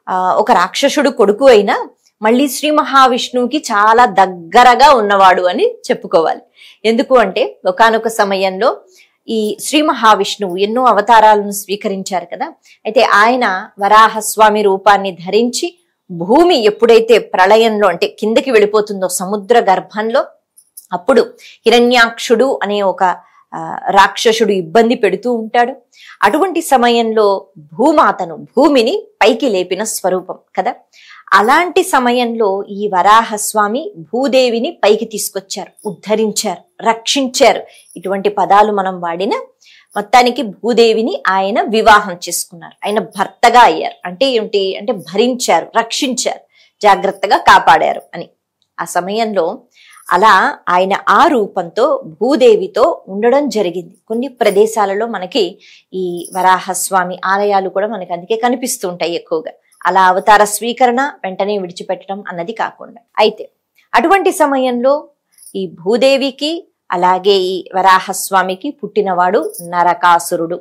ఒక రాక్షసుడు కొడుకు అయినా మళ్ళీ శ్రీ మహావిష్ణువుకి చాలా దగ్గరగా ఉన్నవాడు అని చెప్పుకోవాలి. ఎందుకు అంటే ఒకానొక సమయంలో ఈ శ్రీ మహావిష్ణువు ఎన్నో అవతారాలను స్వీకరించారు కదా. అయితే ఆయన వరాహస్వామి రూపాన్ని ధరించి భూమి ఎప్పుడైతే ప్రళయంలో అంటే కిందకి వెళ్ళిపోతుందో సముద్ర గర్భంలో, అప్పుడు హిరణ్యాక్షుడు అనే ఒక రాక్షసుడు ఇబ్బంది పెడుతూ ఉంటాడు. అటువంటి సమయంలో భూమాతను, భూమిని పైకి లేపిన స్వరూపం కదా. అలాంటి సమయంలో ఈ వరాహస్వామి భూదేవిని పైకి తీసుకొచ్చారు, ఉద్ధరించారు, రక్షించారు. ఇటువంటి పదాలు మనం వాడిన మొత్తానికి భూదేవిని ఆయన వివాహం చేసుకున్నారు, ఆయన భర్తగా అయ్యారు. అంటే ఏమిటి అంటే భరించారు, రక్షించారు, జాగ్రత్తగా కాపాడారు అని. ఆ సమయంలో అలా ఆయన ఆ రూపంతో భూదేవితో ఉండడం జరిగింది. కొన్ని ప్రదేశాలలో మనకి ఈ వరాహస్వామి ఆలయాలు కూడా మనకి అందుకే కనిపిస్తూ ఉంటాయి ఎక్కువగా. అలా అవతార స్వీకరణ వెంటనే విడిచిపెట్టడం అన్నది కాకుండా. అయితే అటువంటి సమయంలో ఈ భూదేవికి అలాగే ఈ వరాహస్వామికి పుట్టినవాడు నరకాసురుడు.